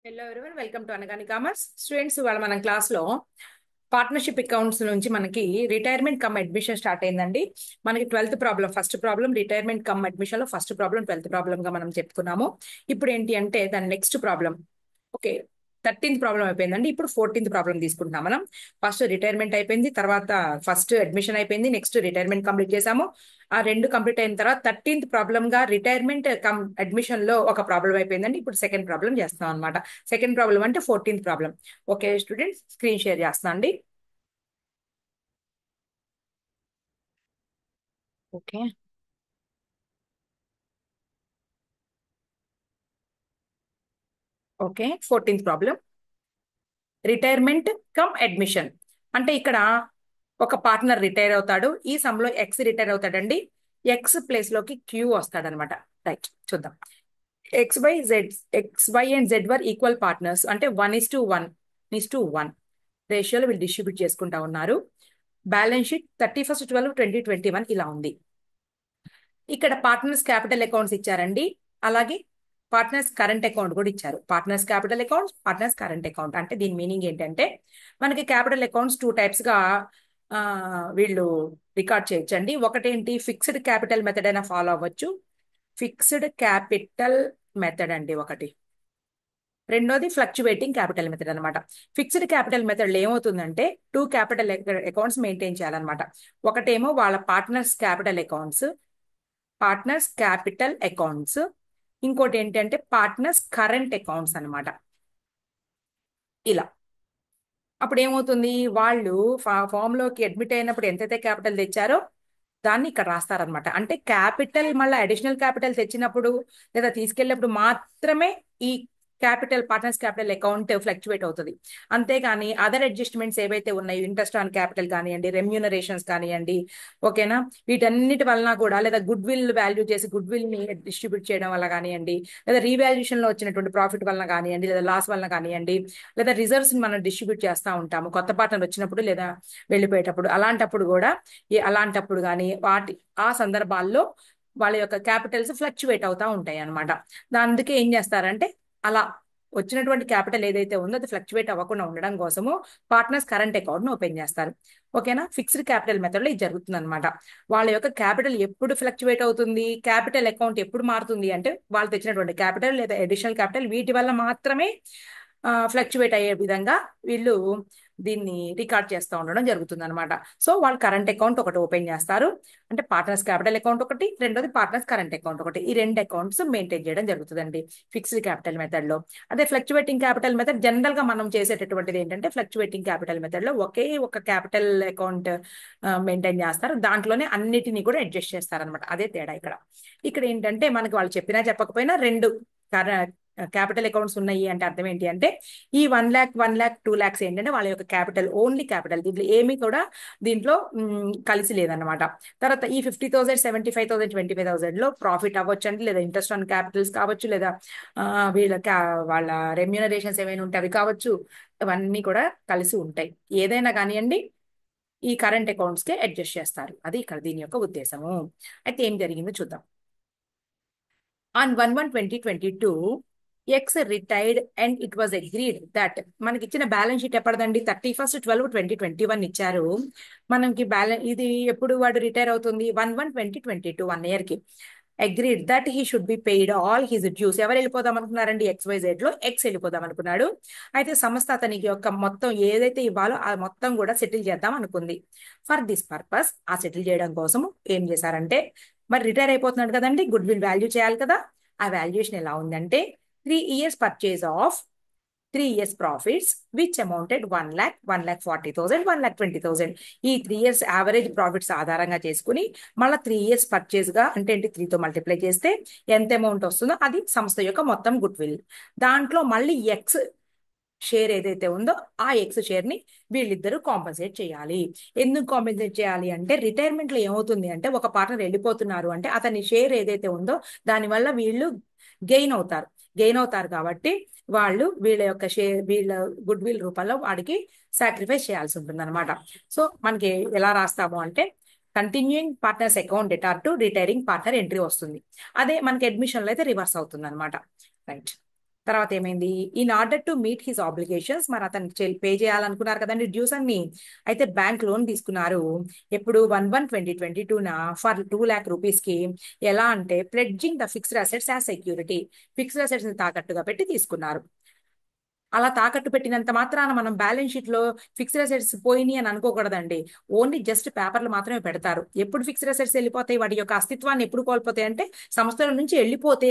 Hello everyone, welcome to Anagani commerce students. ఇవాళ మనం class లో పార్ట్నర్షిప్ అకౌంట్స్ నుంచి మనకి రిటైర్మెంట్ కమ్ అడ్మిషన్ స్టార్ట్ అయిందండి. మనకి 12th problem, first problem retirement cum admission లో ఫస్ట్ ప్రాబ్లం 12th ప్రాబ్లం గా మనం చెప్పుకున్నాము. ఇప్పుడు ఏంటి అంటే దాని next problem, okay, 13th problem అయిపోయిందండి. ఇప్పుడు 14th ప్రాబ్లం తీసుకుంటున్నాం మనం. ఫస్ట్ రిటైర్మెంట్ అయిపోయింది, తర్వాత ఫస్ట్ అడ్మిషన్ అయిపోయింది, నెక్స్ట్ రిటైర్మెంట్ కంప్లీట్ చేసాము. ఆ రెండు కంప్లీట్ అయిన తర్వాత 13th ప్రాబ్లం గా రిటైర్మెంట్ కమ్ అడ్మిషన్ లో ఒక ప్రాబ్లం అయిపోయిందండి. ఇప్పుడు సెకండ్ ప్రాబ్లం చేస్తాం అనమాట. సెకండ్ ప్రాబ్లం అంటే 14th problem. Okay students, screen share చేస్తాను అండి. Okay okay 14th problem retirement cum admission. అంటే ఇక్కడ ఒక పార్ట్నర్ రిటైర్ అవుతాడు, ఈ సమ్ లో ఎక్స్ రిటైర్ అవుతాడండి. ఎక్స్ ప్లేస్ లోకి క్యూ వస్తాడనమాట. రైట్, చూద్దాం. X Y and Z were equal partners, అంటే 1:1 రేషియోలో వీళ్ళు డిస్ట్రిబ్యూట్ చేసుకుంటా ఉన్నారు. బ్యాలెన్స్ షీట్ 31/12/2021 ఇలా ఉంది. ఇక్కడ పార్ట్నర్స్ క్యాపిటల్ అకౌంట్స్ ఇచ్చారండి, అలాగే పార్ట్నర్స్ కరెంట్ అకౌంట్ కూడా ఇచ్చారు. Partners capital accounts, partners current account. అంటే దీని మీనింగ్ ఏంటంటే మనకి క్యాపిటల్ అకౌంట్స్ టూ టైప్స్ గా ఆ, వీళ్ళు రికార్డ్ చేయొచ్చండి. ఒకటేంటి, ఫిక్స్డ్ క్యాపిటల్ మెథడ్ అయినా ఫాలో అవ్వచ్చు. ఫిక్స్డ్ క్యాపిటల్ మెథడ్ అండి ఒకటి. రెండోది ఫ్లక్చువేటింగ్ క్యాపిటల్ మెథడ్ అనమాట. ఫిక్స్డ్ క్యాపిటల్ మెథడ్ ఏమవుతుందంటే టూ క్యాపిటల్ అకౌంట్స్ మెయింటైన్ చేయాలన్నమాట. ఒకటేమో వాళ్ళ పార్ట్నర్స్ క్యాపిటల్ అకౌంట్స్, ఇంకోటి ఏంటంటే పార్ట్నర్స్ కరెంట్ అకౌంట్స్ అన్నమాట. ఇలా అప్పుడు ఏమవుతుంది, వాళ్ళు ఫామ్ లోకి అడ్మిట్ అయినప్పుడు ఎంతైతే క్యాపిటల్ తెచ్చారో దాన్ని ఇక్కడ రాస్తారనమాట. అంటే క్యాపిటల్ మళ్ళీ అడిషనల్ క్యాపిటల్ తెచ్చినప్పుడు లేదా తీసుకెళ్ళినప్పుడు మాత్రమే ఈ పార్ట్నర్స్ క్యాపిటల్ అకౌంట్ ఫ్లక్చువేట్ అవుతుంది. అంతేగాని అదర్ అడ్జస్ట్మెంట్స్ ఏవైతే ఉన్నాయో, ఇంట్రెస్ట్ ఆన్ క్యాపిటల్ కానివ్వండి, రెమ్యూనరేషన్స్ కానివ్వండి, ఓకేనా, వీటన్నిటి వలన కూడా, లేదా గుడ్ విల్ వాల్యూ చేసి గుడ్ విల్ ని డిస్ట్రిబ్యూట్ చేయడం వల్ల కానివ్వండి, లేదా రీవాల్యుయేషన్ లో వచ్చినటువంటి ప్రాఫిట్ వలన కానివ్వండి, లేదా లాస్ వలన కానివ్వండి, లేదా రిజర్వ్స్ ని మనం డిస్ట్రిబ్యూట్ చేస్తూ ఉంటాము కొత్త పార్ట్నర్ వచ్చినప్పుడు లేదా వెళ్ళిపోయేటప్పుడు. అలాంటప్పుడు కానీ ఆ సందర్భాల్లో వాళ్ళ యొక్క క్యాపిటల్స్ ఫ్లక్చువేట్ అవుతా ఉంటాయి అనమాట. అందుకే ఏం చేస్తారంటే అలా వచ్చినటువంటి క్యాపిటల్ ఏదైతే ఉందో అది ఫ్లక్చువేట్ అవ్వకుండా ఉండడం కోసము పార్ట్నర్స్ కరెంట్ అకౌంట్ ను ఓపెన్ చేస్తారు. ఓకేనా, ఫిక్స్డ్ క్యాపిటల్ మెథడ్ లో ఇది జరుగుతుంది అనమాట. వాళ్ళ యొక్క క్యాపిటల్ ఎప్పుడు ఫ్లక్చువేట్ అవుతుంది, క్యాపిటల్ అకౌంట్ ఎప్పుడు మారుతుంది అంటే వాళ్ళు తెచ్చినటువంటి క్యాపిటల్ లేదా అడిషనల్ క్యాపిటల్ వీటి వల్ల మాత్రమే ఫ్లక్చువేట్ అయ్యే విధంగా వీళ్ళు దీన్ని రికార్డ్ చేస్తూ ఉండడం జరుగుతుంది అనమాట. సో వాళ్ళు కరెంట్ అకౌంట్ ఒకటి ఓపెన్ చేస్తారు, అంటే పార్ట్నర్స్ క్యాపిటల్ అకౌంట్ ఒకటి, రెండోది పార్ట్నర్స్ కరెంట్ అకౌంట్ ఒకటి. ఈ రెండు అకౌంట్స్ మెయింటైన్ చేయడం జరుగుతుందండి ఫిక్స్డ్ క్యాపిటల్ మెథడ్ లో. అదే ఫ్లక్చువేటింగ్ క్యాపిటల్ మెథడ్ జనరల్ గా మనం చేసేటటువంటిది ఏంటంటే ఫ్లక్చువేటింగ్ క్యాపిటల్ మెథడ్ లో ఒకే ఒక క్యాపిటల్ అకౌంట్ మెయింటైన్ చేస్తారు, దాంట్లోనే అన్నిటినీ కూడా అడ్జస్ట్ చేస్తారు అనమాట. అదే తేడా ఇక్కడ. ఇక్కడ ఏంటంటే మనకి వాళ్ళు చెప్పినా చెప్పకపోయినా రెండు క్యాపిటల్ అకౌంట్స్ ఉన్నాయి అంటే అర్థం ఏంటి అంటే ఈ 1 lakh 1 lakh 2 lakhs ఏంటంటే వాళ్ళ యొక్క క్యాపిటల్, ఓన్లీ క్యాపిటల్. దీంట్లో ఏమీ కూడా దీంట్లో కలిసి లేదన్నమాట. తర్వాత ఈ 50,000 75,000 25,000 లో ప్రాఫిట్ అవ్వచ్చు అండి, లేదా ఇంట్రెస్ట్ ఆన్ క్యాపిటల్స్ కావచ్చు, లేదా ఆ, వాళ్ళ రెమ్యూనరేషన్స్ ఏమైనా ఉంటే అవి కావచ్చు. అవన్నీ కూడా కలిసి ఉంటాయి. ఏదైనా కానివ్వండి ఈ కరెంట్ అకౌంట్స్ కి అడ్జస్ట్ చేస్తారు. అది ఇక్కడ దీని యొక్క ఉద్దేశము. అయితే ఏం జరిగిందో చూద్దాం. On 1/1/2022, X retired and it was agreed that మనకి ఇచ్చిన బ్యాలెన్స్ షీట్ ఎప్పటిదండి, 31/12/2021 ఇచ్చారు మనకి. ఇది ఎప్పుడు వాడు రిటైర్ అవుతుంది, 1/1/2022, 1 year కి. Agreed that he should be paid all his dues. ఎవరు వెళ్ళిపోదాం అనుకున్నారండి, XYZ లో ఎక్స్ వెళ్ళిపోదాం అనుకున్నాడు. అయితే సంస్థ అతనికి యొక్క మొత్తం ఏదైతే ఇవ్వాలో ఆ మొత్తం కూడా సెటిల్ చేద్దాం అనుకుంది. ఫర్ దిస్ పర్పస్, ఆ సెటిల్ చేయడం కోసం ఏం చేశారంటే, మరి రిటైర్ అయిపోతున్నాడు కదండి, గుడ్ విల్ వాల్యూ చేయాలి కదా. ఆ వాల్యుయేషన్ ఎలా ఉందంటే 3 years purchase of 3 years profits which amounted 1 lakh 1,40,000 1,20,000. ఈ 3 years యావరేజ్ ప్రాఫిట్స్ ఆధారంగా చేసుకుని మళ్ళీ 3 years పర్చేజ్ గా, అంటే ఏంటి, 3తో మల్టిప్లై చేస్తే ఎంత అమౌంట్ వస్తుందో అది సంస్థ యొక్క మొత్తం గుడ్ విల్. దాంట్లో మళ్ళీ ఎక్స్ షేర్ ఏదైతే ఉందో ఆ ఎక్స్ షేర్ ని వీళ్ళిద్దరూ కాంపన్సేట్ చేయాలి. ఎందుకు కాంపన్సేట్ చేయాలి అంటే రిటైర్మెంట్ లో ఏమవుతుంది అంటే ఒక పార్ట్నర్ వెళ్ళిపోతున్నారు అంటే అతని షేర్ ఏదైతే ఉందో దానివల్ల వీళ్ళు గెయిన్ అవుతారు. కాబట్టి వాళ్ళు వీళ్ళ గుడ్ విల్ రూపంలో వాడికి సాక్రిఫైస్ చేయాల్సి ఉంటుంది అనమాట. సో మనకి ఎలా రాస్తాము అంటే continuing partners account debtor to retiring partner entry వస్తుంది. అదే మనకి అడ్మిషన్ లో అయితే రివర్స్ అవుతుంది అనమాట. రైట్. తర్వాత ఏమైంది, in order to meet his obligations, మరి అతను పే చేయాలనుకున్నారు కదండి డ్యూస్ అన్ని. అయితే బ్యాంక్ లోన్ తీసుకున్నారు. ఎప్పుడు 1/1/2022 ఫర్ 2 lakh rupees కి. ఎలా అంటే pledging the fixed assets as security, fixed assets ని తాకట్టుగా పెట్టి తీసుకున్నారు. అలా తాకట్టు పెట్టినంత మాత్రాన మనం బ్యాలెన్స్ షీట్ లో ఫిక్స్డ్ అసెట్స్ పోయినాయి అని అనుకోకూడదండి. ఓన్లీ జస్ట్ పేపర్లు మాత్రమే పెడతారు. ఎప్పుడు ఫిక్స్డ్ అసెట్స్ వెళ్ళిపోతాయి, వాటి యొక్క అస్తిత్వాన్ని ఎప్పుడు కోల్పోతాయి అంటే సంస్థల నుంచి వెళ్ళిపోతే,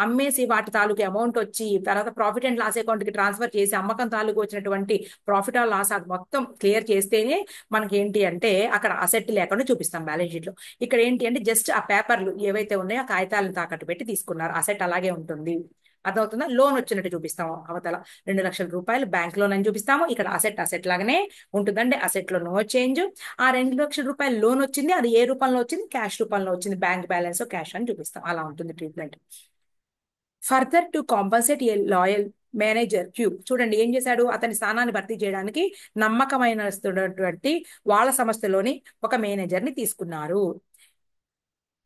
అమ్మేసి వాటి తాలూకు అమౌంట్ వచ్చి తర్వాత ప్రాఫిట్ అండ్ లాస్ అకౌంట్ కి ట్రాన్స్ఫర్ చేసి అమ్మకం తాలూకు వచ్చినటువంటి ప్రాఫిట్ ఆర్ లాస్ అది మొత్తం క్లియర్ చేస్తేనే మనకి ఏంటి అంటే అక్కడ అసెట్ లేకుండా చూపిస్తాం బ్యాలెన్స్ షీట్ లో. ఇక్కడ ఏంటి అంటే జస్ట్ ఆ పేపర్లు ఏవైతే ఉన్నాయో ఆ కాగితాలను తాకట్టు పెట్టి తీసుకున్నారు, అసెట్ అలాగే ఉంటుంది. అర్థమవుతుందా? లోన్ వచ్చినట్టు చూపిస్తాము అవతల. 2 లక్షల రూపాయలు బ్యాంక్ లోన్ అని చూపిస్తాము, ఇక్కడ అసెట్ లాగానే ఉంటుందండి. అసెట్ లో నో చేంజ్. ఆ 2 లక్షల రూపాయలు లోన్ వచ్చింది, అది ఏ రూపంలో వచ్చింది, క్యాష్ రూపంలో వచ్చింది, బ్యాంక్ బ్యాలెన్స్ క్యాష్ అని చూపిస్తాం. అలా ఉంటుంది treatment. Further to compensate a loyal manager Q, చూడండి ఏం చేశాడు, అతని స్థానాన్ని భర్తీ చేయడానికి నమ్మకమైన వాళ్ళ సంస్థలోని ఒక మేనేజర్ ని తీసుకున్నారు.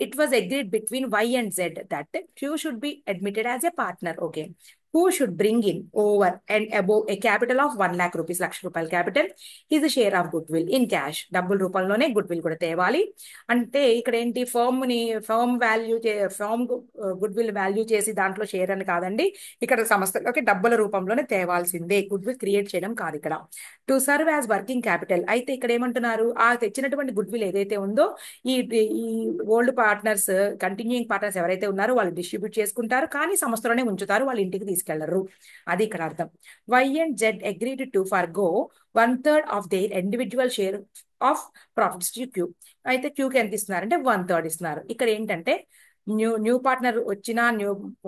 It was agreed between Y and Z that Q should be admitted as a partner. Okay. Who should bring in over and above a capital of 1 lakh rupees, లక్ష రూపాయల capital, his share of goodwill in cash, డబ్బుల రూపంలోనే good will కూడా తేవాలి. అంటే ఇక్కడ ఏంటి, firm good will value చేసి దాంట్లో షేర్ అని కాదండి, ఇక్కడ సంస్థలోకి డబ్బుల రూపంలోనే తేవాల్సిందే, గుడ్ విల్ క్రియేట్ చేయడం కాదు ఇక్కడ. To serve as working capital, అయితే ఇక్కడ ఏమంటున్నారు, ఆ తెచ్చినటువంటి గుడ్ విల్ ఏదైతే ఉందో ఈ ఈ ఓల్డ్ పార్ట్నర్స్, కంటిన్యూయింగ్ పార్ట్నర్స్ ఎవరైతే ఉన్నారో వాళ్ళు డిస్ట్రిబ్యూట్ చేసుకుంటారు, కానీ సంస్థలోనే ఉంచుతారు, వాళ్ళ ఇంటికి తీసుకెళ్లరు. అది ఇక్కడ అర్థం. Y and Z agreed to forgo 1/3 of their individual share of profits to Q. అయితే క్యూకి ఎంత ఇస్తున్నారంటే 1/3 ఇస్తున్నారు. ఇక్కడ ఏంటంటే న్యూ పార్ట్నర్ వచ్చినా,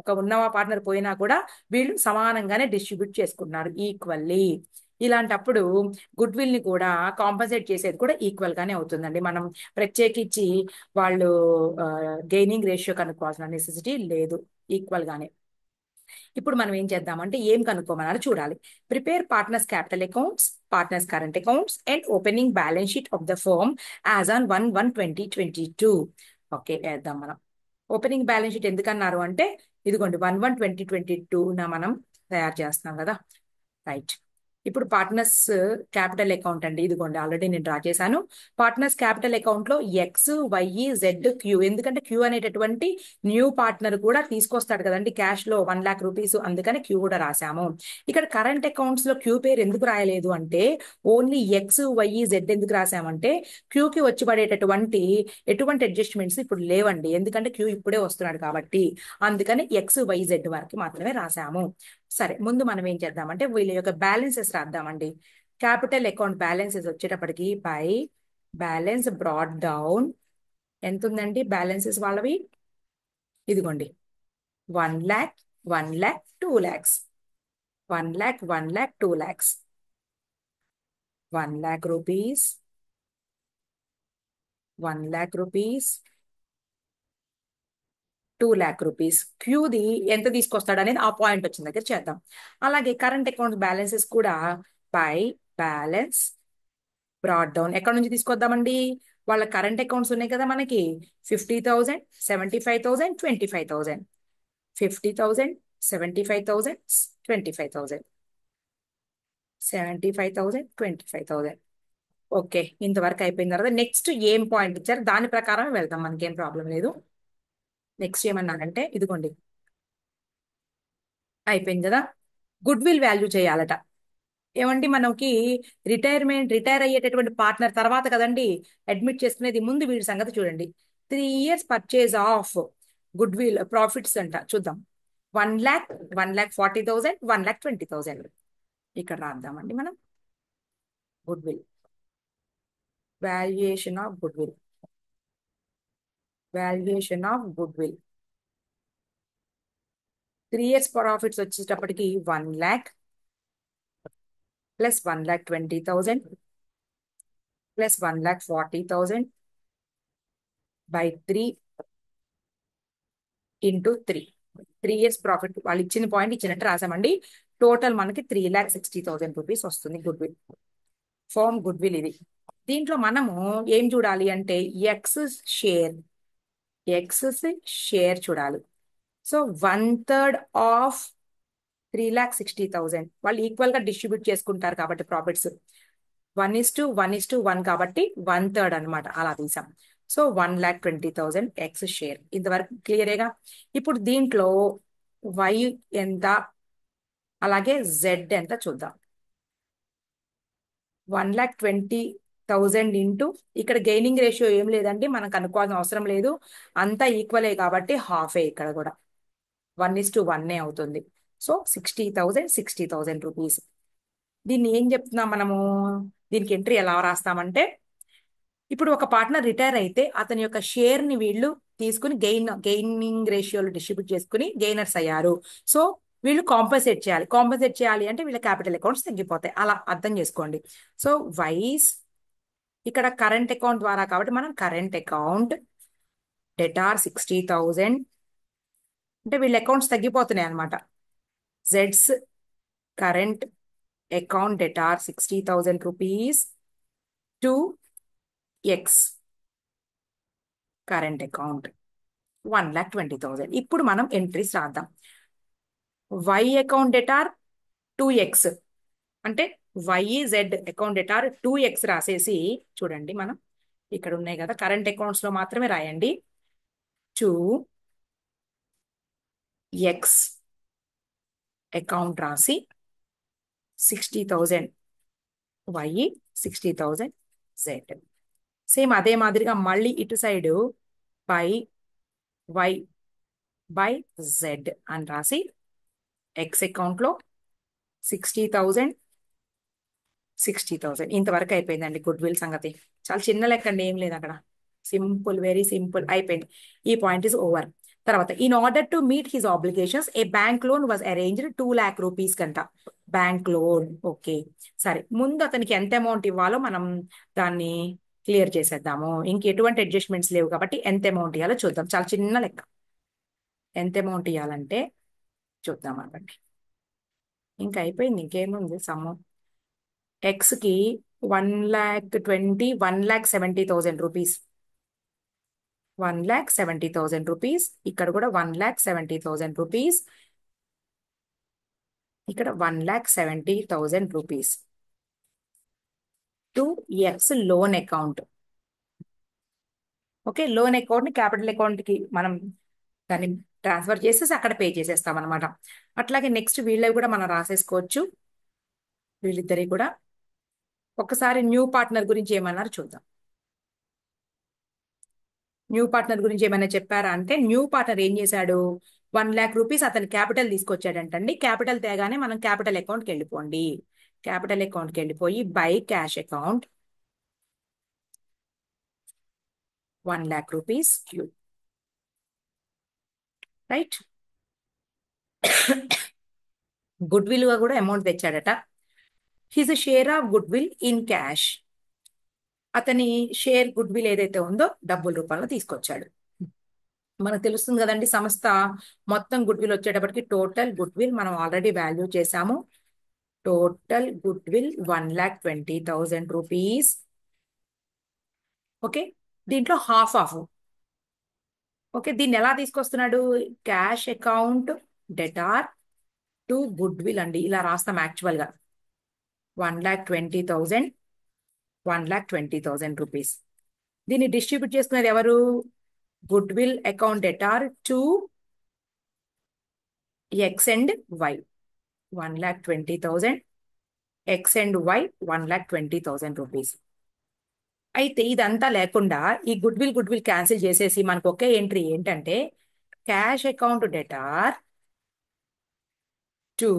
ఒక ఉన్న పార్ట్నర్ పోయినా కూడా వీళ్ళు సమానంగానే డిస్ట్రిబ్యూట్ చేసుకున్నారు ఈక్వల్లీ. ఇలాంటప్పుడు గుడ్ విల్ ని కూడా కాంపన్సేట్ చేసేది కూడా ఈక్వల్ గానే అవుతుందండి. మనం ప్రత్యేకించి వాళ్ళు గెయినింగ్ రేషియో కనుక్కోవాల్సిన నెసెసిటీ లేదు, ఈక్వల్ గానే. ఇప్పుడు మనం ఏం చేద్దామంటే ఏం కనుక్కోమన్నారో చూడాలి. Prepare partners capital accounts, partners current accounts and opening balance sheet of the firm as on 1/1/2022. Okay, వేద్దాం మనం. ఓపెనింగ్ బ్యాలెన్స్ షీట్ ఎందుకన్నారు అంటే ఇదిగోండి 1/1/2022 మనం తయారు చేస్తున్నాం కదా. రైట్. ఇప్పుడు పార్ట్నర్స్ క్యాపిటల్ అకౌంట్ అండి, ఇదిగోండి ఆల్రెడీ నేను డ్రా చేశాను. పార్ట్నర్స్ క్యాపిటల్ అకౌంట్ లో ఎక్స్, వై, జెడ్, క్యూ, ఎందుకంటే క్యూ అనేటటువంటి న్యూ పార్ట్నర్ కూడా తీసుకొస్తాడు కదండి క్యాష్ లో 1 lakh rupees, అందుకని క్యూ కూడా రాసాము. ఇక్కడ కరెంట్ అకౌంట్స్ లో క్యూ పేరు ఎందుకు రాయలేదు అంటే ఓన్లీ ఎక్స్, వై, జెడ్ ఎందుకు రాసామంటే క్యూకి వచ్చి పడేటటువంటి ఎటువంటి అడ్జస్ట్మెంట్స్ ఇప్పుడు లేవండి, ఎందుకంటే క్యూ ఇప్పుడే వస్తున్నాడు కాబట్టి. అందుకని ఎక్స్, వై, జెడ్ వరకు మాత్రమే రాసాము. సరే, ముందు మనం ఏం చేద్దామంటే వీళ్ళ యొక్క బ్యాలెన్సెస్ రాద్దామండి. క్యాపిటల్ అకౌంట్ బ్యాలెన్సెస్ వచ్చేటప్పటికి బై బ్యాలెన్స్ బ్రాడ్ డౌన్ ఎంత ఉందండి బ్యాలెన్సెస్ వాళ్ళవి, ఇదిగోండి 1 lakh, 1 lakh, 2 lakhs, 1 lakh, 1 lakh, 2 lakhs, 1 lakh rupees, 1 lakh rupees, 2 lakh rupees. క్యూది ఎంత తీసుకొస్తాడు అనేది ఆ పాయింట్ వచ్చిన దగ్గర చేద్దాం. అలాగే కరెంట్ అకౌంట్ బ్యాలెన్సెస్ కూడా బై బ్యాలెన్స్ బ్రాడ్ డౌన్ ఎక్కడ నుంచి తీసుకొద్దామండి, వాళ్ళ కరెంట్ అకౌంట్స్ ఉన్నాయి కదా మనకి, 50,000, 75,000, 25,000, 50,000, 75,000, 25,000, 75,000, 25,000. ఓకే, ఇంతవరకు అయిపోయిన తర్వాత నెక్స్ట్ ఏం పాయింట్ ఇచ్చారు దాని ప్రకారం వెళ్దాం, మనకేం ప్రాబ్లం లేదు. నెక్స్ట్ ఏమన్నారంటే ఇదిగోండి అయిపోయింది కదా, గుడ్ విల్ వాల్యూ చేయాలట. ఏమండి మనకి రిటైర్ అయ్యేటటువంటి పార్ట్నర్ తర్వాత కదండి అడ్మిట్ చేసుకునేది, ముందు వీడి సంగతి చూడండి. 3 years purchase of good will profits అంట, చూద్దాం. 1 lakh, 1,40,000, 1,20,000. ఇక్కడ రాద్దామండి మనం. Good will valuation of good will, valuation of good will 3 years profits వచ్చేటప్పటికి 1 lakh plus 1,20,000 plus 1,40,000 by 3 into 3. 3 years profit వాళ్ళు ఇచ్చిన పాయింట్ ఇచ్చినట్టు రాసామండి. టోటల్ మనకి 3,60,000 రూపీస్ వస్తుంది good will, firm good will ఇది. దీంట్లో మనము ఏం చూడాలి అంటే ఎక్స్ షేర్ చూడాలి. సో 1/3 ఆఫ్ 3,60,000 వాళ్ళు ఈక్వల్ గా డిస్ట్రిబ్యూట్ చేసుకుంటారు కాబట్టి ప్రాఫిట్స్ 1:1:1 కాబట్టి 1/3 అనమాట అలా తీసాం. So 1,20,000 X share. ఇంతవరకు క్లియరేగా. ఇప్పుడు దీంట్లో వై ఎంత అలాగే జెడ్ ఎంత చూద్దాం. 1,20,000 ఇంటూ ఇక్కడ గెయినింగ్ రేషియో ఏం లేదండి, మనకు అనుకోవాల్సిన అవసరం లేదు, అంతా ఈక్వలే కాబట్టి హాఫే ఇక్కడ కూడా 1:1 అవుతుంది. So 60,000 rupees. దీన్ని ఏం చెప్తున్నాం మనము, దీనికి ఎంట్రీ ఎలా రాస్తామంటే, ఇప్పుడు ఒక పార్ట్నర్ రిటైర్ అయితే అతని యొక్క షేర్ ని వీళ్ళు తీసుకుని గెయినింగ్ రేషియోలు డిస్ట్రిబ్యూట్ చేసుకుని గెయినర్స్ అయ్యారు. సో వీళ్ళు కాంపన్సేట్ చేయాలి. కాంపన్సేట్ చేయాలి అంటే వీళ్ళ క్యాపిటల్ అకౌంట్స్ తగ్గిపోతాయి. అలా అర్థం చేసుకోండి. సో వైస్ ఇక్కడ కరెంట్ అకౌంట్ ద్వారా కాబట్టి మనం కరెంట్ అకౌంట్ డెటార్ 60,000 అంటే వీళ్ళ అకౌంట్స్ తగ్గిపోతున్నాయి అనమాట. Zeds current account debtor 60,000 rupees to X current account 1,20,000. ఇప్పుడు మనం ఎంట్రీస్ రాద్దాం. వై అకౌంట్ డెటార్ 2x అంటే why Z account debtor 2x రాసేసి చూడండి, మనం ఇక్కడ ఉన్నాయి కదా కరెంట్ అకౌంట్స్ లో మాత్రమే రాయండి. 2x అకౌంట్ రాసి 60,000 వై 60,000 జెడ్. సేమ్ అదే మాదిరిగా మళ్ళీ ఇటు side by Y by Z అని రాసి ఎక్స్ అకౌంట్ లో 60,000 60,000. ఇంతవరకు అయిపోయిందండి గుడ్ విల్ సంగతి. చాలా చిన్న లెక్క అండి, ఏం లేదు అక్కడ. సింపుల్, వెరీ సింపుల్, అయిపోయింది. ఈ పాయింట్ ఇస్ ఓవర్. తర్వాత in order to meet his obligations A bank loan was arranged 2,00,000 rupees కంట. బ్యాంక్ లోన్ ఓకే, సరే. ముందు అతనికి ఎంత అమౌంట్ ఇవ్వాలో మనం దాన్ని క్లియర్ చేసేద్దాము. ఇంక ఎటువంటి అడ్జస్ట్మెంట్స్ లేవు కాబట్టి ఎంత అమౌంట్ ఇవ్వాలో చూద్దాం. చాలా చిన్న లెక్క. ఎంత అమౌంట్ ఇవ్వాలంటే చూద్దాం అన్నమాట. ఇంకా అయిపోయింది, ఇంకేముంది సమ్ము. ఎక్స్ కి 1,70,000 రూపీస్. 1,70,000 రూపీస్. ఇక్కడ కూడా 1,70,000 రూపీస్. ఇక్కడ 1,70,000 rupees to X loan account. Okay, loan account ని క్యాపిటల్ అకౌంట్ కి మనం దాన్ని ట్రాన్స్ఫర్ చేసేసి అక్కడ పే చేసేస్తాం అనమాట. అట్లాగే నెక్స్ట్ వీళ్ళవి కూడా మనం రాసేసుకోవచ్చు. వీళ్ళిద్దరి కూడా ఒకసారి న్యూ పార్ట్నర్ గురించి ఏమన్నారు చూద్దాం. న్యూ పార్ట్నర్ గురించి ఏమైనా చెప్పారా అంటే, న్యూ పార్ట్నర్ ఏం చేశాడు, 1,00,000 రూపీస్ అతను క్యాపిటల్ తీసుకొచ్చాడంటండి. క్యాపిటల్ తేగానే మనం క్యాపిటల్ అకౌంట్కి వెళ్ళిపోండి. క్యాపిటల్ అకౌంట్కి వెళ్ళిపోయి by cash account 1,00,000 rupees Q, right. Goodwill కూడా అమౌంట్ తెచ్చాడట. His share of goodwill in cash. అతని షేర్ గుడ్ విల్ ఏదైతే ఉందో డబ్బుల రూపంలో తీసుకొచ్చాడు. మనకు తెలుస్తుంది కదండి, సంస్థ మొత్తం గుడ్ విల్ వచ్చేటప్పటికి టోటల్ గుడ్ విల్ మనం ఆల్రెడీ వాల్యూ చేసాము. Total goodwill 1,20,000 rupees. Okay, దీంట్లో హాఫ్ ఆఫ్. ఓకే, దీన్ని ఎలా తీసుకొస్తున్నాడు, cash account debtor to goodwill అండి, ఇలా రాస్తాం యాక్చువల్ గా. 1,20,000 1,20,000 రూపీస్. దీన్ని డిస్ట్రిబ్యూట్ చేసుకునేది ఎవరు, good will account debtor to X and Y. 1,20,000 X and Y 1,20,000 rupees. అయితే ఇదంతా లేకుండా ఈ గుడ్ విల్ క్యాన్సిల్ చేసేసి మనకు ఒకే ఎంట్రీ ఏంటంటే, cash account debtor to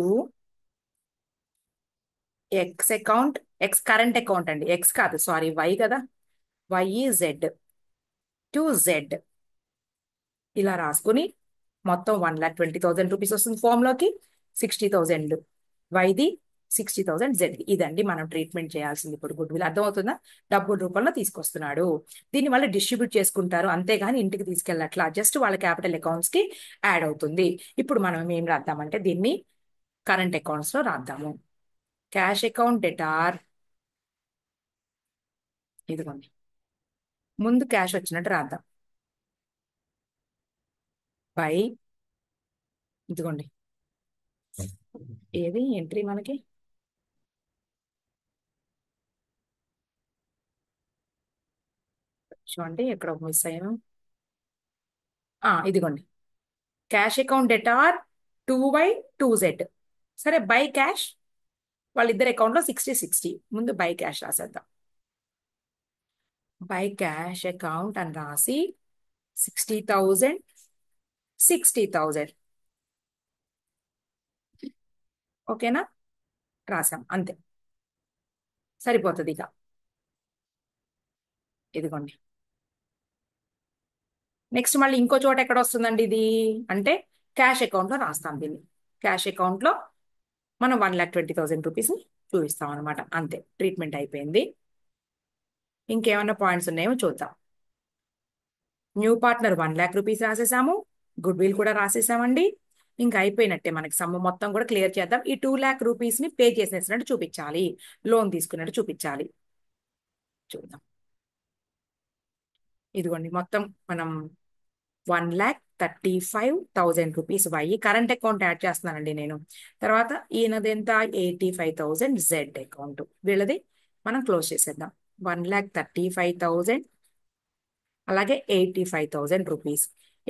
X account, X current account అండి, ఎక్స్ కాదు సారీ వై కదా, వై జెడ్ టు జెడ్ ఇలా రాసుకుని మొత్తం 1,20,000 రూపీస్ వస్తుంది ఫామ్ లోకి. 60,000 వైది, 60,000 జెడ్. ఇదండి మనం ట్రీట్మెంట్ చేయాల్సింది. ఇప్పుడు గుడ్ విల్ అర్థమవుతుందా, డబ్బుల రూపంలో తీసుకొస్తున్నాడు. దీన్ని వాళ్ళు డిస్ట్రిబ్యూట్ చేసుకుంటారు, అంతేగాని ఇంటికి తీసుకెళ్ళట్లా, జస్ట్ వాళ్ళ క్యాపిటల్ అకౌంట్స్ కి యాడ్ అవుతుంది. ఇప్పుడు మనం ఏం రాద్దామంటే దీన్ని కరెంట్ అకౌంట్స్ లో రాద్దాము. క్యాష్ అకౌంట్ డెటార్, ఇదిగోండి ముందు క్యాష్ వచ్చినట్టు రాద్దాం. బై ఇదిగోండి, ఏది ఎంట్రీ మనకి చూడండి, ఎక్కడ మిస్ అయ్యాను. ఇదిగోండి, క్యాష్ అకౌంట్ డెటార్ 2/2Z. సరే, బై క్యాష్ వాళ్ళిద్దరి అకౌంట్లో 60/60. ముందు బై క్యాష్ రాసేద్దాం. బై క్యాష్ అకౌంట్ అని రాసి 60,000, 60,000. ఓకేనా, రాసాం అంతే, సరిపోతుంది ఇక. ఇదిగోండి, నెక్స్ట్ మళ్ళీ ఇంకో చోట ఎక్కడ వస్తుందండి ఇది అంటే క్యాష్ అకౌంట్లో రాస్తాం దీన్ని. క్యాష్ అకౌంట్లో మనం 1,20,000 రూపీస్ని చూపిస్తాం అనమాట. అంతే, ట్రీట్మెంట్ అయిపోయింది. ఇంకేమైనా పాయింట్స్ ఉన్నాయేమో చూద్దాం. న్యూ పార్ట్నర్ 1,00,000 రూపీస్ రాసేసాము, గుడ్ విల్ కూడా రాసేసామండి. ఇంకా అయిపోయినట్టే, మనకి సమ్ము మొత్తం కూడా క్లియర్ చేద్దాం. ఈ 2,00,000 రూపీస్ని పే చేసేసినట్టు చూపించాలి, లోన్ తీసుకున్నట్టు చూపించాలి. చూద్దాం, ఇదిగోండి మొత్తం మనం 1,35,000 రూపీస్ అయ్యి కరెంట్ అకౌంట్ యాడ్ చేస్తున్నానండి నేను. తర్వాత ఈయనది ఎంత, 85,000 జెడ్ అకౌంట్, వీళ్ళది మనం క్లోజ్ చేసేద్దాం. 1,35,000 అలాగే 85,000 రూపీస్.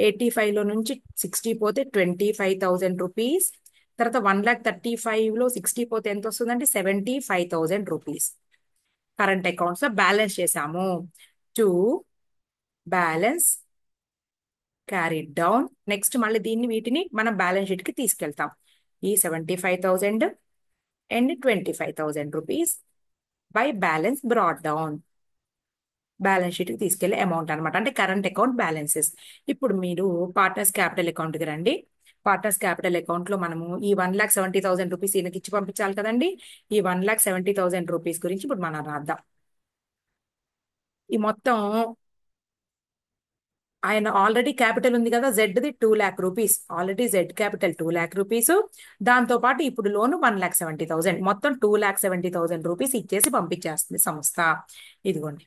85లో నుంచి 60 పోతే 25,000 రూపీస్. తర్వాత 1,35లో 60 పోతే ఎంత వస్తుందంటే 75,000 రూపీస్. కరెంట్ అకౌంట్స్ లో బ్యాలెన్స్ చేసాము. To balance carry down. Next మళ్ళీ వీటిని మనం బ్యాలెన్స్ షీట్ కి తీసుకెళ్తాం. ఈ 75,000 and 25,000 rupees by balance brought down, balance sheet కి తీసుకెళ్లే అమౌంట్ అనమాట, అంటే కరెంట్ అకౌంట్ బ్యాలెన్సెస్. ఇప్పుడు మీరు పార్ట్నర్స్ క్యాపిటల్ అకౌంట్ కి రండి. పార్ట్నర్స్ క్యాపిటల్ అకౌంట్ లో మనము ఈ 1,70,000 రూపీస్ ఈయనకి ఇచ్చి పంపించాలి కదండి. ఈ 1,70,000 రూపీస్ గురించి ఇప్పుడు మనం రాద్దాం. ఈ మొత్తం ఆయన ఆల్రెడీ క్యాపిటల్ ఉంది కదా, జెడ్ది 2,00,000 rupees, already Z capital 2,00,000 rupees. దాంతో పాటు ఇప్పుడు లోను 1,70,000, మొత్తం 2,70,000 రూపీస్ ఇచ్చేసి పంపించేస్తుంది సంస్థ. ఇదిగోండి,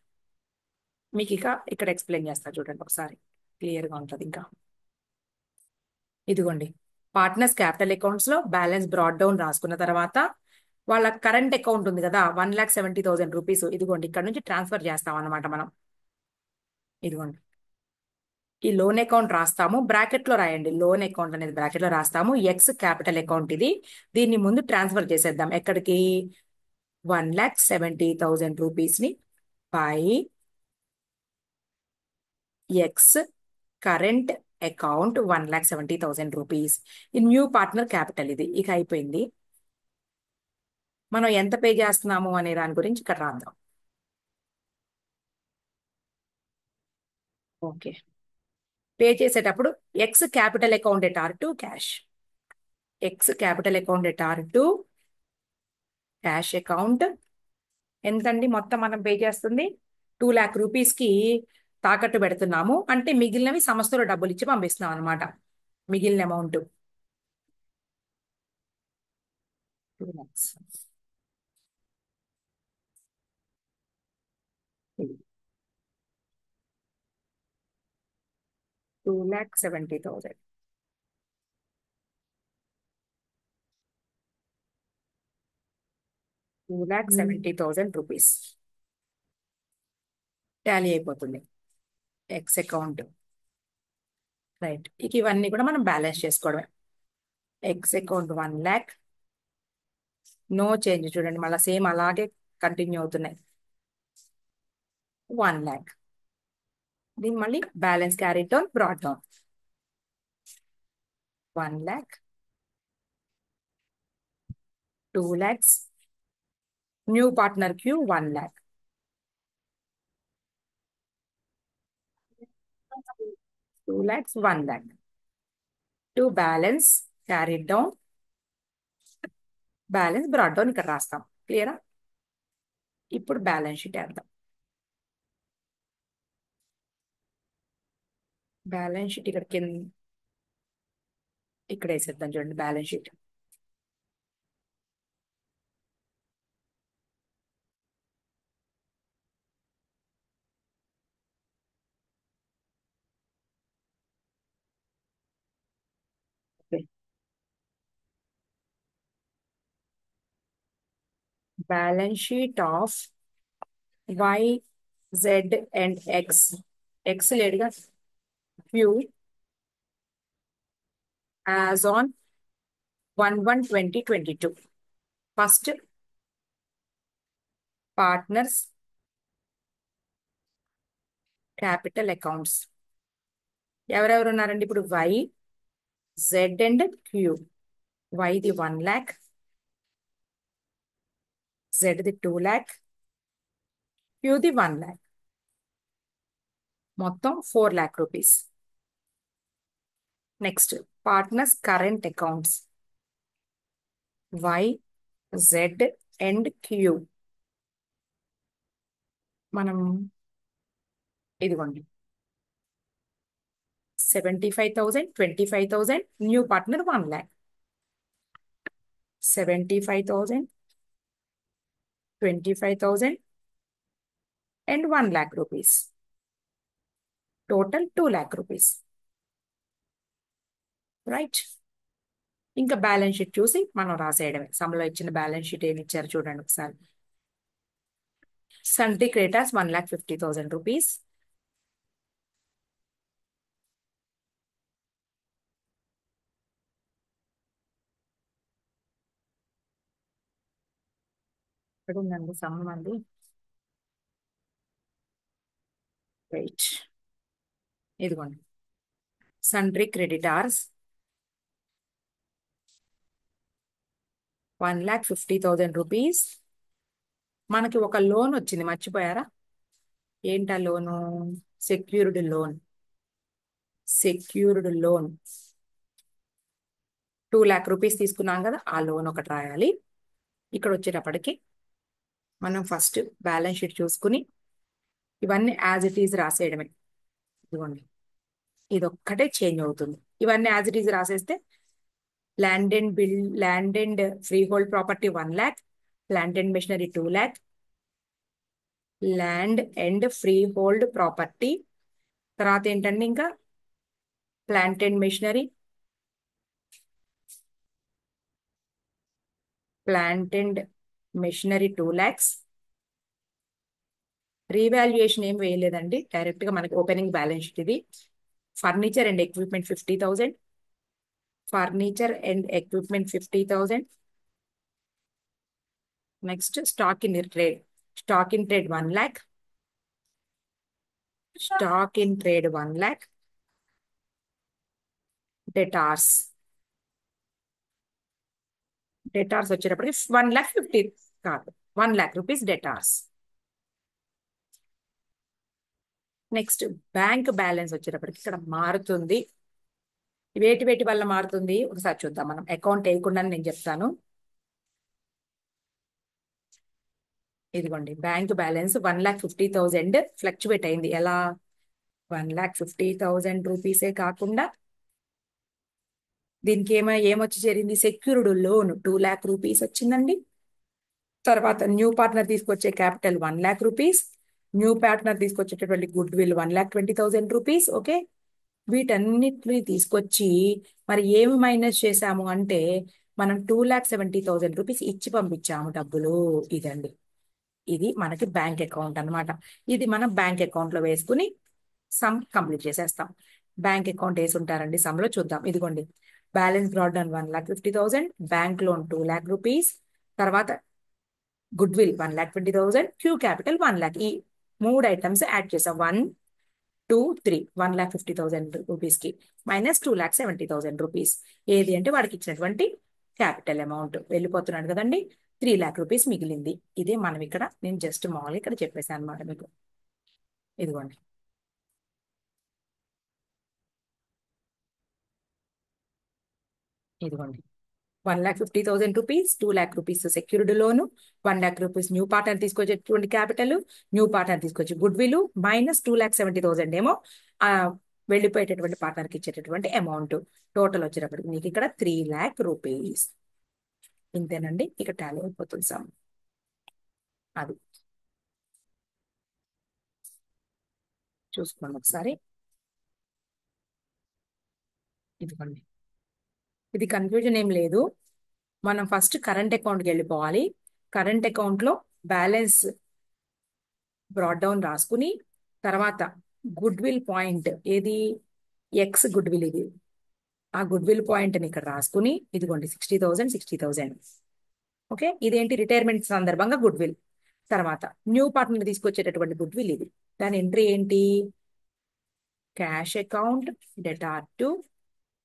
మీకు ఇక ఇక్కడ ఎక్స్ప్లెయిన్ చేస్తా చూడండి ఒకసారి, క్లియర్ గా ఉంటుంది ఇంకా. ఇదిగోండి, పార్ట్నర్స్ క్యాపిటల్ అకౌంట్స్ లో బ్యాలెన్స్ బ్రాడ్ డౌన్ రాసుకున్న తర్వాత వాళ్ళ కరెంట్ అకౌంట్ ఉంది కదా 1,70,000 రూపీస్, ఇదిగోండి ఇక్కడ నుంచి ట్రాన్స్ఫర్ చేస్తాం అనమాట మనం. ఇదిగోండి, ఈ లోన్ అకౌంట్ రాస్తాము, బ్రాకెట్ లో రాయండి, లోన్ అకౌంట్ అనేది బ్రాకెట్ లో రాస్తాము. ఎక్స్ క్యాపిటల్ అకౌంట్ ఇది, దీన్ని ముందు ట్రాన్స్ఫర్ చేసేద్దాం. ఎక్కడికి, 1,70,000 రూపీస్ ని by X current account 1,70,000 rupees. ఈ న్యూ పార్ట్నర్ క్యాపిటల్ ఇది. ఇక అయిపోయింది. మనం ఎంత పే చేస్తున్నాము అనే దాని గురించి ఇక్కడ రాద్దాం. ఓకే, పే చేసేటప్పుడు X capital account at R to cash, X capital account at R to cash account. ఎంతండి మొత్తం మనం పే చేస్తుంది, 2,00,000 రూపీస్ కి తాకట్టు పెడుతున్నాము, అంటే మిగిలినవి సంస్థలో డబ్బులు ఇచ్చి పంపిస్తున్నాం అనమాట. మిగిలిన అమౌంట్ 2,00,000. 2,70,000. 2,70,000 రూపీస్ టాలీ అయిపోతుంది ఎక్స్ అకౌంట్. రైట్, ఇక ఇవన్నీ కూడా మనం బ్యాలెన్స్ చేసుకోవడమే. ఎక్స్ అకౌంట్ 1,00,000, నో చేంజ్, చూడండి మళ్ళీ సేమ్ అలాగే కంటిన్యూ అవుతున్నాయి. 1,00,000, దీన్ని మళ్ళీ balance carry down brought down. 1,00,000, 2,00,000, new partner Q 1,00,000, 2,00,000, 1,00,000 to balance carry down, balance brought down ఇక్కడ రాస్తాం. క్లియరా, ఇప్పుడు బ్యాలెన్స్ షీట్ వేద్దాం. బ్యాలెన్స్ షీట్ ఇక్కడ కింద ఇక్కడ వేసేద్దాం చూడండి, balance sheet. Balance sheet of Y Z and X లేడుగా Q as on 1/1/2022. First partners capital accounts ఎవరెవరు ఉన్నారండి ఇప్పుడు? Y, Z and Q. వైది 1 lakh, జెడ్ది 2 lakh, క్యూది 1 lakh. మొత్తం 4 lakh rupees. Next partners current accounts Y, Z and Q. మనం ఇదిగోండి 75,000, 25,000, new partner 1 lakh. 75,000, 25,000 and 1 lakh rupees. Total 2 lakh rupees. Right. ఇంకా balance sheet చూసి మనం రాసేయడమే. సమ్లో ఇచ్చిన బ్యాలెన్స్ షీట్ ఏమి ఇచ్చారు చూడండి ఒకసారి. సన్టీ క్రేటాస్ 1,50,000 రూపీస్. ఇక్కడ ఉందండి సమ్ అండి. రైట్. ఇదిగోండి సన్డ్రీ క్రెడిటార్స్ 1,50,000 రూపీస్. మనకి ఒక లోన్ వచ్చింది, మర్చిపోయారా? ఏంటా loan? Secured loan. Secured loan 2 lakh rupees తీసుకున్నాం కదా, ఆ లోన్ ఒకటి రాయాలి. ఇక్కడ వచ్చేటప్పటికి మనం ఫస్ట్ బ్యాలెన్స్ షీట్ చూసుకుని ఇవన్నీ యాజ్ ఇట్ ఈజ్ రాసేయడమే. ఇదిగోండి ఇది ఒక్కటే చేంజ్ అవుతుంది. ఇవన్నీ యాజ్ ఇట్ ఈజ్ రాసేస్తే land and freehold property 1 lakh, plant and machinery 2 lakh, land and freehold property. తర్వాత ఏంటంటే ఇంకా plant and machinery, plant and machinery 2 lakhs. Revaluation ఏం వేయలేదండి, డైరెక్ట్ గా మనకి ఓపెనింగ్ బ్యాలెన్స్ షీట్ ఇది. Furniture and equipment 50,000, furniture and equipment 50,000. Next stock in trade. Stock in trade 1 lakh, stock in trade 1 lakh. Debtors, debtors వచ్చేటప్పటికి 1,50,000 కాదు, 1 lakh rupees debtors. Next bank balance వచ్చేటప్పటికి ఇక్కడ మారుతుంది. వేటి వేటి వల్ల మారుతుంది ఒకసారి చూద్దాం. మనం అకౌంట్ వేయకుండా నేను చెప్తాను. ఇదిగోండి బ్యాంక్ బ్యాలెన్స్ 1,50,000 ఫ్లక్చువేట్ అయింది. ఎలా? 1,50,000 రూపీసే కాకుండా దీనికి ఏమొచ్చి చేరింది? సెక్యూర్డ్ లోన్ 2 lakh రూపీస్ వచ్చిందండి. తర్వాత న్యూ పార్ట్నర్ తీసుకొచ్చే capital 1 lakh rupees. New partner తీసుకొచ్చేటటువంటి గుడ్ విల్ 1,20,000 రూపీస్. ఓకే. వీటన్నిటిని తీసుకొచ్చి మరి ఏమి మైనస్ చేశాము అంటే మనం 2,70,000 రూపీస్ ఇచ్చి పంపించాము డబ్బులు. ఇదండి, ఇది మనకి బ్యాంక్ అకౌంట్ అన్నమాట. ఇది మనం బ్యాంక్ అకౌంట్ లో వేసుకుని సమ్ కంప్లీట్ చేసేస్తాం. బ్యాంక్ అకౌంట్ వేసి ఉంటారండి సమ్లో చూద్దాం. ఇదిగోండి balance brought down 1,50,000, bank loan 2 lakh rupees, తర్వాత goodwill 1,20,000, Q capital 1 lakh. ఈ 3 ఐటమ్స్ యాడ్ చేసాం. 1, 2, 3, 1,50,000 రూపీస్ కి మైనస్ 2,70,000 రూపీస్. ఏది అంటే వాడికి ఇచ్చినటువంటి క్యాపిటల్ అమౌంట్ వెళ్ళిపోతున్నాడు కదండి. 3 lakh రూపీస్ మిగిలింది. ఇదే మనం ఇక్కడ నేను జస్ట్ మామూలుగా ఇక్కడ చెప్పేసాను అనమాట మీకు. ఇదిగోండి ఇదిగోండి 1,50,000 rupees, 2 lakh rupees secured loan, 1 lakh rupees new partner తీసుకొచ్చేటువంటి క్యాపిటల్, న్యూ పార్ట్నర్ తీసుకొచ్చి గుడ్ విల్, మైనస్ 2,70,000 ఏమో ఆ వెళ్ళిపోయేటటువంటి పార్ట్నర్కి ఇచ్చేటటువంటి అమౌంట్. టోటల్ వచ్చేటప్పటికి మీకు ఇక్కడ 3 lakh రూపీస్. ఇంతేనండి, ఇక టాలీ అయిపోతుంది సమ్. అది చూసుకోండి ఒకసారి. ఇదిగోండి ఇది కన్ఫ్యూజన్ ఏం లేదు. మనం ఫస్ట్ కరెంట్ అకౌంట్కి వెళ్ళిపోవాలి. కరెంట్ అకౌంట్ లో బ్యాలెన్స్ బ్రాడ్ డౌన్ రాసుకుని తర్వాత గుడ్ విల్ పాయింట్ ఏది ఎక్స్ గుడ్ విల్ ఇది ఆ గుడ్ విల్ పాయింట్ ని ఇక్కడ రాసుకుని ఇదిగోండి 60,000 60,000. ఓకే, ఇదేంటి రిటైర్మెంట్ సందర్భంగా గుడ్ విల్. తర్వాత న్యూ పార్ట్నర్ తీసుకొచ్చేటటువంటి గుడ్ విల్ ఇది. దాని ఎంట్రీ ఏంటి? Cash account debtor to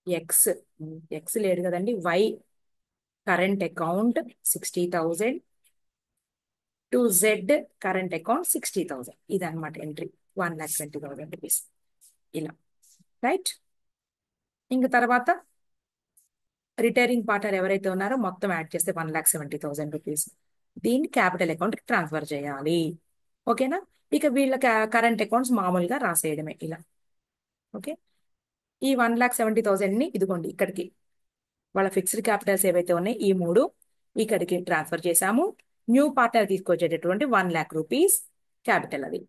X, X లేడు కదండి, Y current account 60,000 to Z current account 60,000. ఇదన్నమాట ఎంట్రీ, 1,20,000 రూపీస్ ఇలా. రైట్, ఇంక తర్వాత రిటైరింగ్ పార్ట్నర్ ఎవరైతే ఉన్నారో మొత్తం యాడ్ చేస్తే 1,70,000 రూపీస్. దీన్ని క్యాపిటల్ అకౌంట్కి ట్రాన్స్ఫర్ చేయాలి. ఓకేనా? ఇక వీళ్ళ కరెంట్ అకౌంట్స్ మామూలుగా రాసేయడమే ఇలా. ఓకే, ఈ 1,70,000ని ఇదిగోండి ఇక్కడికి వాళ్ళ ఫిక్స్డ్ క్యాపిటల్స్ ఏవైతే ఉన్నాయో ఈ మూడు ఇక్కడికి ట్రాన్స్ఫర్ చేశాము. న్యూ పార్ట్నర్ తీసుకొచ్చేటటువంటి 1,00,000 రూపీస్ క్యాపిటల్ అది.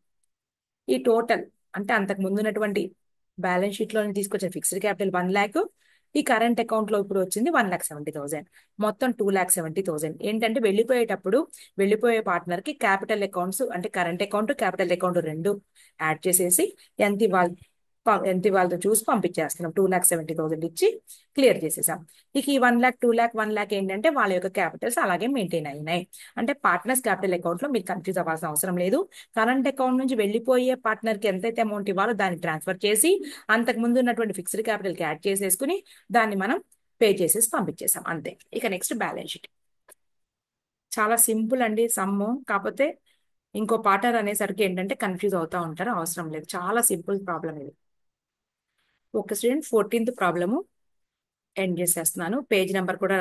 ఈ టోటల్ అంటే అంతకు ముందున్నటువంటి బ్యాలెన్స్ షీట్ లో తీసుకొచ్చిన ఫిక్స్డ్ క్యాపిటల్ 1,00,000, ఈ కరెంట్ అకౌంట్ లో ఇప్పుడు వచ్చింది 1,70,000, మొత్తం 2,70,000. ఏంటంటే వెళ్ళిపోయే పార్ట్నర్ కి క్యాపిటల్ అకౌంట్స్ అంటే కరెంట్ అకౌంట్ క్యాపిటల్ అకౌంట్ రెండు యాడ్ చేసేసి ఎంత వాళ్ళతో చూసి పంపించేస్తున్నాం. 2,70,000 ఇచ్చి క్లియర్ చేసేసాం. ఇక ఈ 1,00,000 2,00,000 1,00,000 ఏంటంటే వాళ్ళ యొక్క క్యాపిటల్స్ అలాగే మెయింటైన్ అయినాయి. అంటే పార్ట్నర్స్ క్యాపిటల్ అకౌంట్ లో మీరు కన్ఫ్యూజ్ అవ్వాల్సిన అవసరం లేదు. కరెంట్ అకౌంట్ నుంచి వెళ్ళిపోయే పార్ట్నర్ కి ఎంతైతే అమౌంట్ ఇవ్వాలో దాన్ని ట్రాన్స్ఫర్ చేసి అంతకు ముందు ఉన్నటువంటి ఫిక్స్డ్ క్యాపిటల్ కి యాడ్ చేసేసుకుని దాన్ని మనం పే చేసేసి పంపించేసాం అంతే. ఇక నెక్స్ట్ బ్యాలెన్స్ షీట్. చాలా సింపుల్ అండి సమ్ము. కాకపోతే ఇంకో పార్ట్నర్ అనేసరికి ఏంటంటే కన్ఫ్యూజ్ అవుతా ఉంటారు, అవసరం లేదు, చాలా సింపుల్ ప్రాబ్లం ఇది. ఒక స్టూడెంట్ 14th ప్రాబ్లము ఎండ్ చేసేస్తున్నాను. పేజ్ నెంబర్ కూడా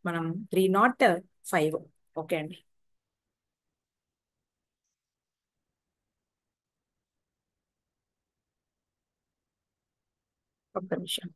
మనం 305. ఓకే అండి. ఒక్క నిమిషం.